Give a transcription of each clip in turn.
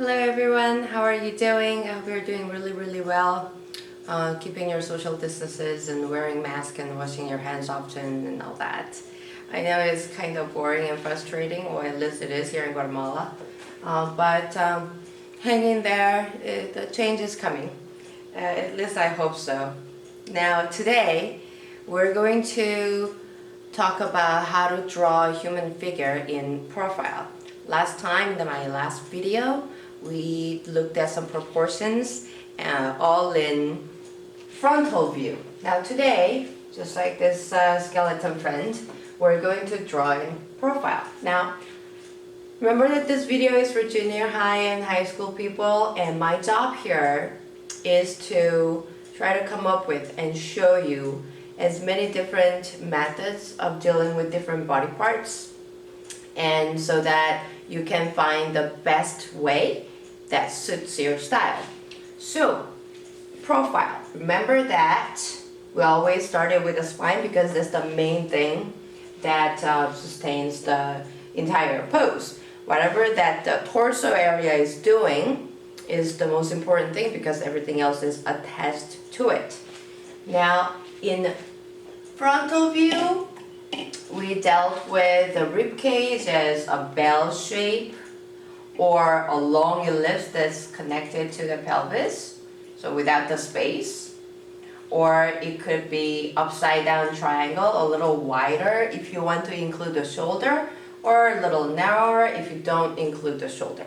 Hello everyone, how are you doing? I hope you're doing really well. Keeping your social distances and wearing masks and washing your hands often and all that. I know it's kind of boring and frustrating, or at least it is here in Guatemala. But hang in there, the change is coming. At least I hope so. Now today we're going to talk about how to draw a human figure in profile. Last time in my last video we looked at some proportions all in frontal view. Now today, just like this skeleton friend, we're going to draw in profile. Now remember that this video is for junior high and high school people, and my job here is to try to come up with and show you as many different methods of dealing with different body parts, and so that you can find the best way that suits your style. So, profile. Remember that we always started with the spine because that's the main thing that sustains the entire pose. Whatever that the torso area is doing is the most important thing because everything else is attached to it. Now, in frontal view, we dealt with the rib cage as a bell shape or a long ellipse that's connected to the pelvis, so without the space. Or it could be upside down triangle, a little wider if you want to include the shoulder, or a little narrower if you don't include the shoulder.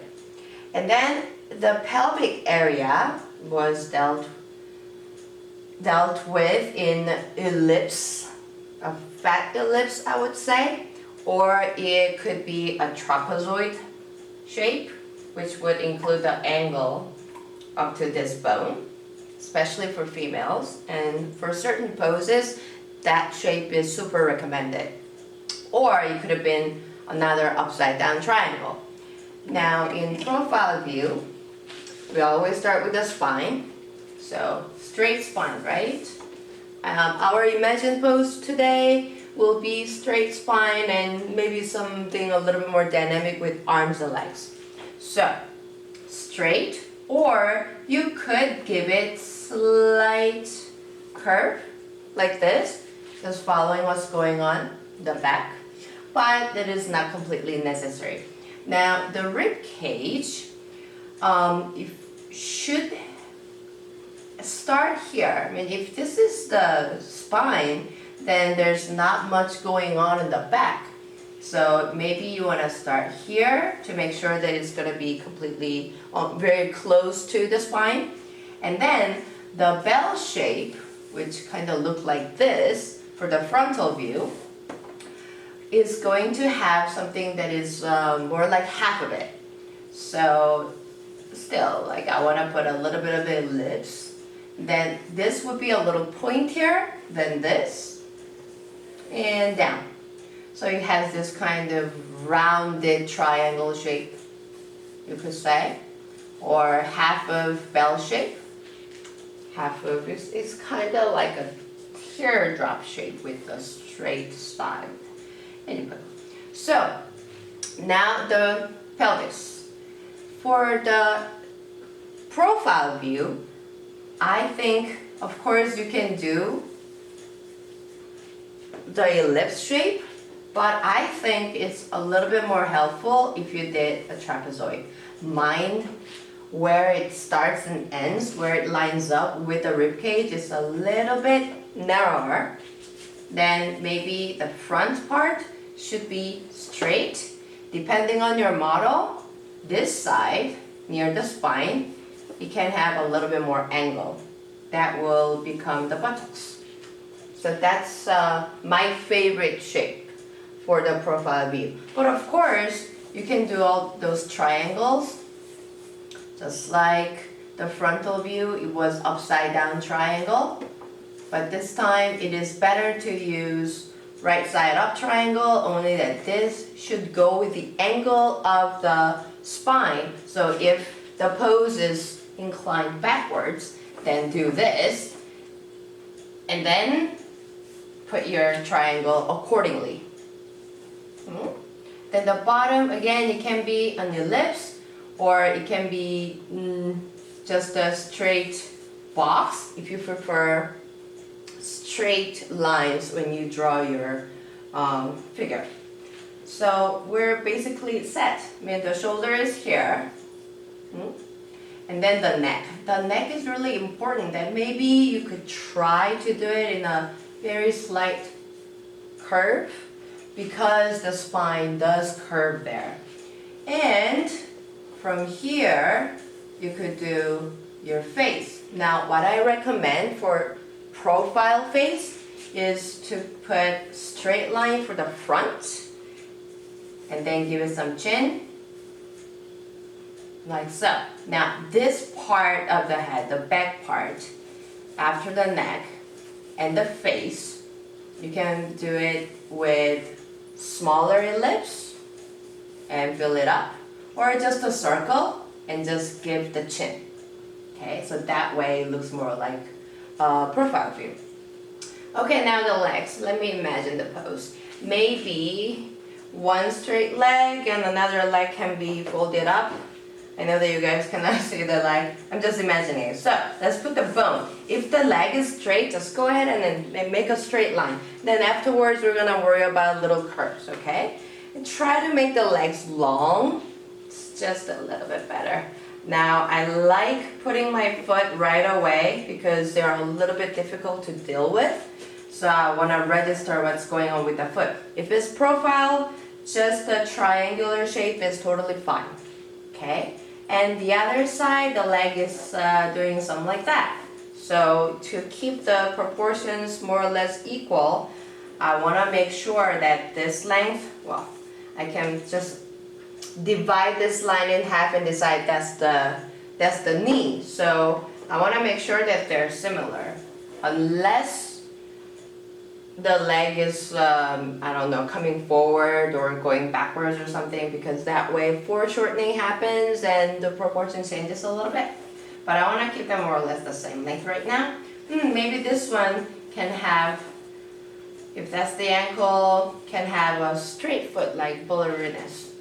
And then the pelvic area was dealt with in ellipse, a fat ellipse I would say, or it could be a trapezoid shape, which would include the angle up to this bone, especially for females, and for certain poses that shape is super recommended. Or it could have been another upside down triangle. Now in profile view, we always start with the spine, so straight spine, right? Our imagined pose today will be straight spine and maybe something a little bit more dynamic with arms and legs. So, straight, or you could give it slight curve like this, just following what's going on in the back, but that is not completely necessary. Now, the rib cage should start here. I mean, if this is the spine, then there's not much going on in the back. So maybe you want to start here to make sure that it's going to be completely very close to the spine. And then the bell shape, which kind of look like this for the frontal view, is going to have something that is more like half of it. So still, like I want to put a little bit of ellipse. Then this would be a little pointier than this, and down. So it has this kind of rounded triangle shape, you could say, or half of bell shape. Half of it is kind of like a teardrop shape with a straight spine. Anyway, so now the pelvis. For the profile view, I think, of course, you can do the ellipse shape, but I think it's a little bit more helpful if you did a trapezoid. Mind where it starts and ends, where it lines up with the rib cage is a little bit narrower. Then maybe the front part should be straight. Depending on your model, this side, near the spine, you can have a little bit more angle. That will become the buttocks. So that's my favorite shape for the profile view. But of course, you can do all those triangles, just like the frontal view, it was upside down triangle. But this time, it is better to use right side up triangle, only that this should go with the angle of the spine. So if the pose is inclined backwards, then do this, and then put your triangle accordingly. Then the bottom, again, it can be an ellipse or it can be just a straight box if you prefer straight lines when you draw your figure. So we're basically set. I mean, the shoulder is here, and then the neck. The neck is really important. That maybe you could try to do it in a very slight curve because the spine does curve there. And from here, you could do your face. Now, what I recommend for profile face is to put straight line for the front and then give it some chin, like so. Now, this part of the head, the back part, after the neck and the face, you can do it with smaller ellipse and fill it up, or just a circle and just give the chin. Okay, so that way it looks more like a profile view. Okay, now the legs. Let me imagine the pose. Maybe one straight leg and another leg can be folded up. I know that you guys cannot see the leg. I'm just imagining it. So let's put the bone. If the leg is straight, just go ahead and then make a straight line. Then afterwards, we're gonna worry about little curves, okay? And try to make the legs long. It's just a little bit better. Now, I like putting my foot right away because they're a little bit difficult to deal with. So I wanna register what's going on with the foot. If it's profile, just a triangular shape is totally fine, okay? And the other side, the leg is doing something like that. So to keep the proportions more or less equal, I want to make sure that this length, well, I can just divide this line in half and decide that's the knee. So I want to make sure that they're similar, unless the leg is, I don't know, coming forward or going backwards or something, because that way foreshortening happens and the proportion changes a little bit. But I want to keep them more or less the same length right now. Maybe this one can have, if that's the ankle, can have a straight foot like ballerinas.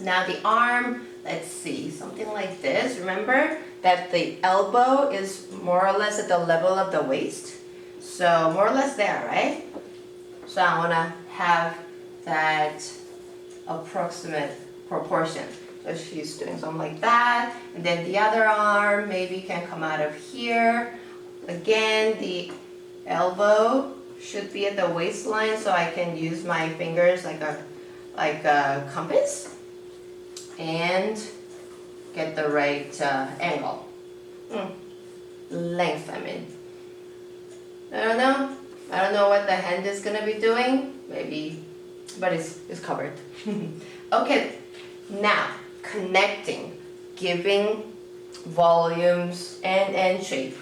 Now the arm, let's see, something like this. Remember that the elbow is more or less at the level of the waist. So more or less there, right? So I want to have that approximate proportion. So she's doing something like that. And then the other arm maybe can come out of here. Again, the elbow should be at the waistline, so I can use my fingers like a compass and get the right angle. Length, I mean. I don't know what the hand is gonna be doing. Maybe, but it's covered. Okay, now connecting, giving volumes and shape.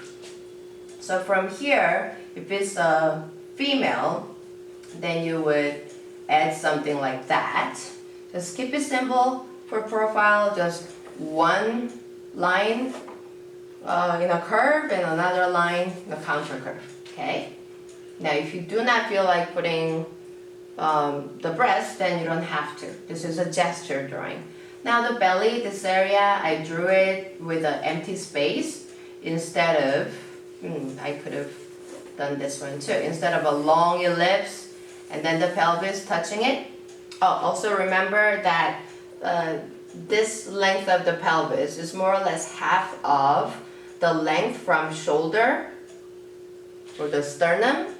So from here, if it's a female, then you would add something like that. Just keep it simple for profile, just one line in a curve and another line in a counter curve. Okay. Now, if you do not feel like putting the breast, then you don't have to. This is a gesture drawing. Now, the belly, this area, I drew it with an empty space instead of, I could have done this one too. Instead of a long ellipse and then the pelvis touching it. Oh, also remember that this length of the pelvis is more or less half of the length from shoulder or the sternum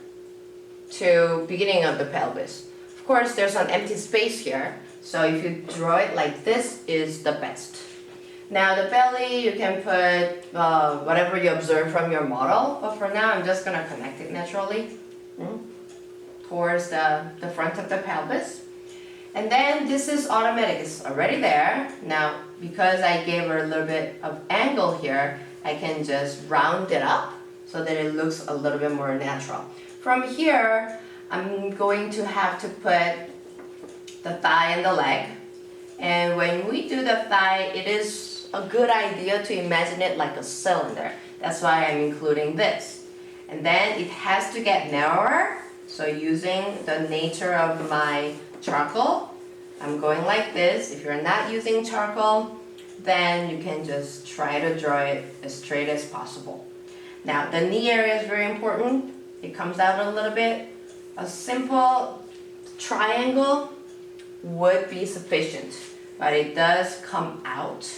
to beginning of the pelvis. Of course, there's an empty space here, so if you draw it like this is the best. Now the belly, you can put whatever you observe from your model, but for now I'm just gonna connect it naturally towards the front of the pelvis. And then this is automatic, it's already there. Now, because I gave her a little bit of angle here, I can just round it up so that it looks a little bit more natural. From here, I'm going to have to put the thigh and the leg. And when we do the thigh, it is a good idea to imagine it like a cylinder. That's why I'm including this. And then it has to get narrower. So using the nature of my charcoal, I'm going like this. If you're not using charcoal, then you can just try to draw it as straight as possible. Now the knee area is very important. It comes out a little bit. A simple triangle would be sufficient, but it does come out.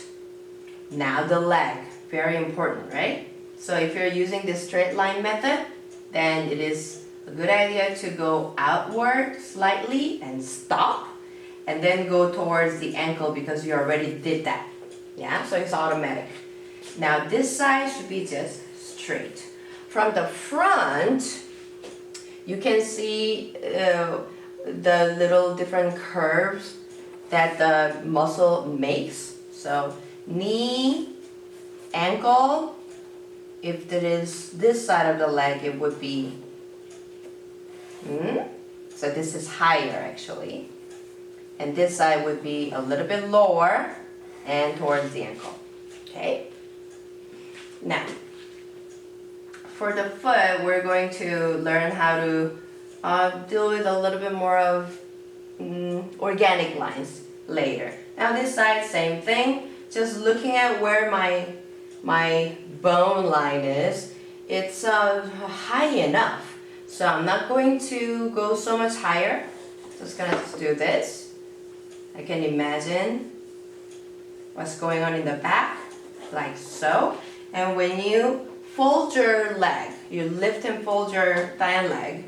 Now the leg, very important, right? So if you're using this straight line method, then it is a good idea to go outward slightly and stop, and then go towards the ankle because you already did that. Yeah, so it's automatic. Now this side should be just straight. From the front, you can see the little different curves that the muscle makes. So knee, ankle, if it is this side of the leg, it would be, so this is higher actually. And this side would be a little bit lower and towards the ankle, okay? Now, for the foot, we're going to learn how to deal with a little bit more of organic lines later. Now this side, same thing. Just looking at where my bone line is, it's high enough. So I'm not going to go so much higher. Just gonna do this. I can imagine what's going on in the back, like so. And when you fold your leg, you lift and fold your thigh and leg,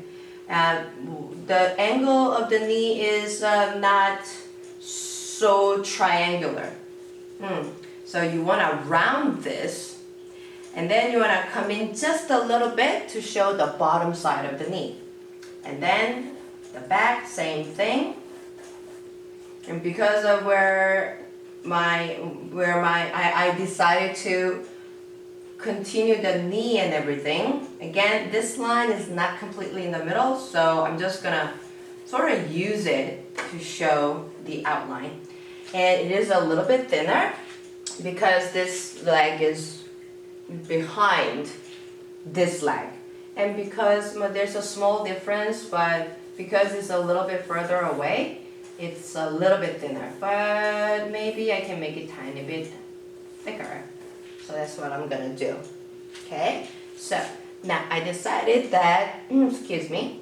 the angle of the knee is not so triangular. So you want to round this, and then you want to come in just a little bit to show the bottom side of the knee. And then the back, same thing. And because of where I decided to continue the knee and everything, again, this line is not completely in the middle, so I'm just gonna sort of use it to show the outline. And it is a little bit thinner because this leg is behind this leg. And because there's a small difference, but because it's a little bit further away, it's a little bit thinner. But maybe I can make it tiny bit thicker. So that's what I'm gonna do. Okay, so now I decided that, excuse me,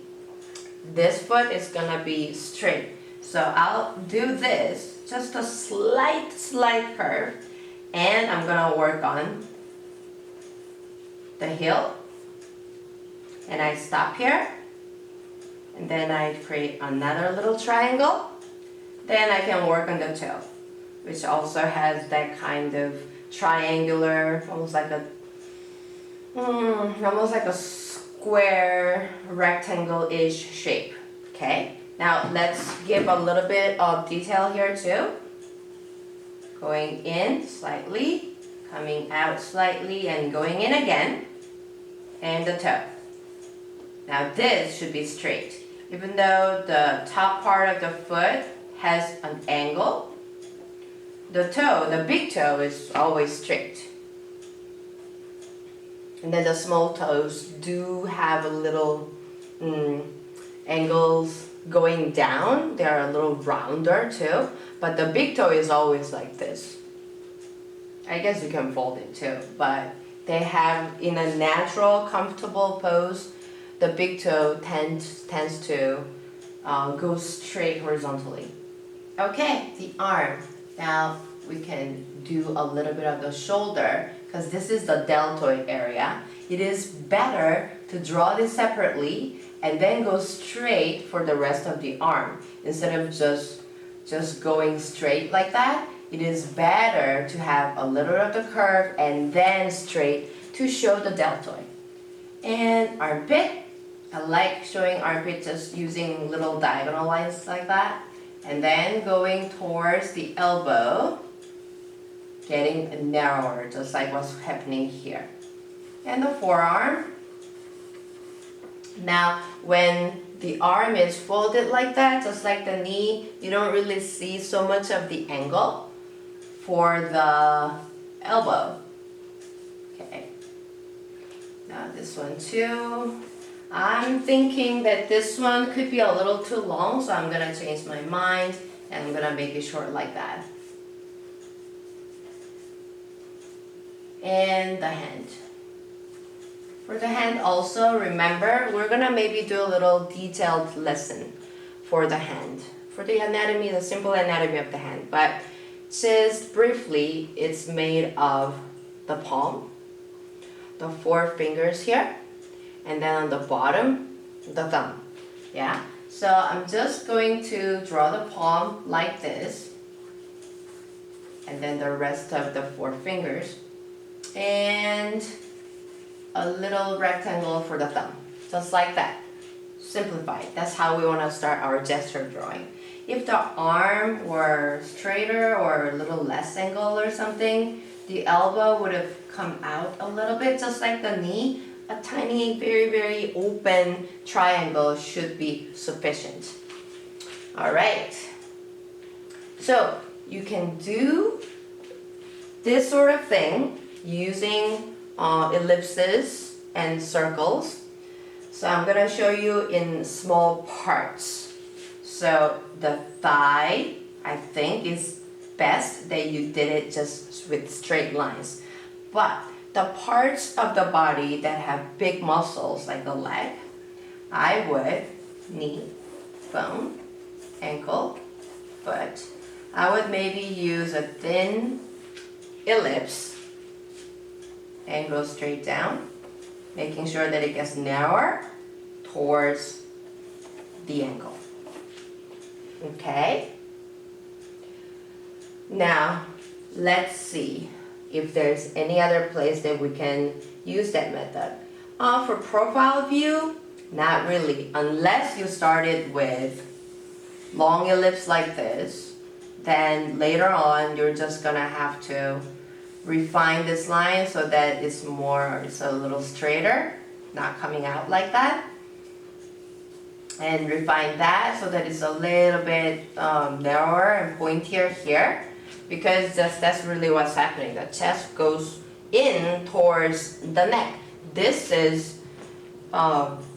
this foot is gonna be straight. So I'll do this, just a slight curve, and I'm gonna work on the heel. And I stop here, and then I create another little triangle. Then I can work on the toe, which also has that kind of triangular, almost like a square rectangle-ish shape. Okay, now let's give a little bit of detail here too. Going in slightly, coming out slightly, and going in again, and the toe. Now this should be straight. Even though the top part of the foot has an angle, the toe, the big toe, is always straight. And then the small toes do have a little angles going down. They are a little rounder too, but the big toe is always like this. I guess you can fold it too, but they have, in a natural, comfortable pose, the big toe tends to go straight horizontally. Okay, the arm. Now we can do a little bit of the shoulder, because this is the deltoid area. It is better to draw this separately and then go straight for the rest of the arm. Instead of just going straight like that, it is better to have a little of the curve and then straight to show the deltoid. And armpit. I like showing armpit just using little diagonal lines like that. And then going towards the elbow, getting narrower, just like what's happening here. And the forearm. Now, when the arm is folded like that, just like the knee, you don't really see so much of the angle for the elbow. Okay. Now this one too. I'm thinking that this one could be a little too long, so I'm gonna change my mind and I'm gonna make it short like that. and the hand. For the hand also, remember, we're gonna maybe do a little detailed lesson for the hand. For the anatomy, the simple anatomy of the hand. But just briefly, it's made of the palm, the 4 fingers here, and then on the bottom, the thumb. Yeah? So I'm just going to draw the palm like this, and then the rest of the 4 fingers, and a little rectangle for the thumb, just like that. Simplified. That's how we want to start our gesture drawing. If the arm were straighter or a little less angle or something, the elbow would have come out a little bit, just like the knee. A tiny, very, very open triangle should be sufficient. All right. So you can do this sort of thing using ellipses and circles. So I'm going to show you in small parts. So the thigh, I think, is best that you did it just with straight lines. But the parts of the body that have big muscles, like the leg, I would knee, bone, ankle, foot. I would maybe use a thin ellipse and go straight down, making sure that it gets narrower towards the ankle. Okay? Now, let's see if there's any other place that we can use that method. For profile view, not really, unless you started with long ellipse like this. Then later on, you're just gonna have to refine this line so that it's a little straighter, not coming out like that. And refine that so that it's a little bit narrower and pointier here, because that's really what's happening. The chest goes in towards the neck. This is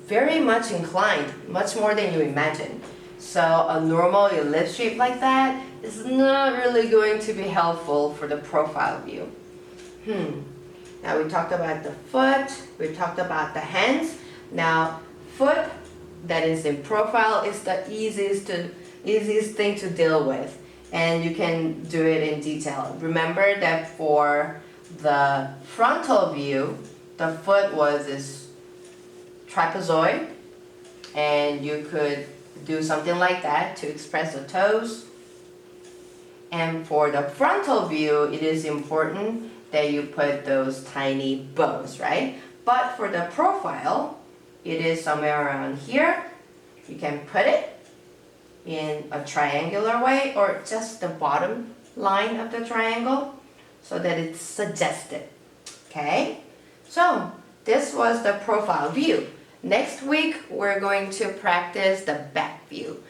very much inclined, much more than you imagine. So a normal ellipse shape like that is not really going to be helpful for the profile view. Now we talked about the foot, we talked about the hands. Now foot that is in profile is the easiest thing to deal with, and you can do it in detail. Remember that for the frontal view, the foot was this trapezoid, and you could do something like that to express the toes. And for the frontal view, it is important that you put those tiny bones, right? But for the profile, it is somewhere around here. You can put it in a triangular way or just the bottom line of the triangle so that it's suggested. Okay? So this was the profile view. Next week, we're going to practice the back view.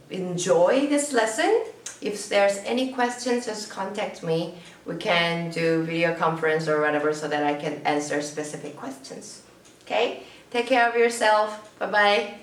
Enjoy this lesson. If there's any questions, just contact me. We can do video conference or whatever so that I can answer specific questions. Okay? Take care of yourself. Bye-bye.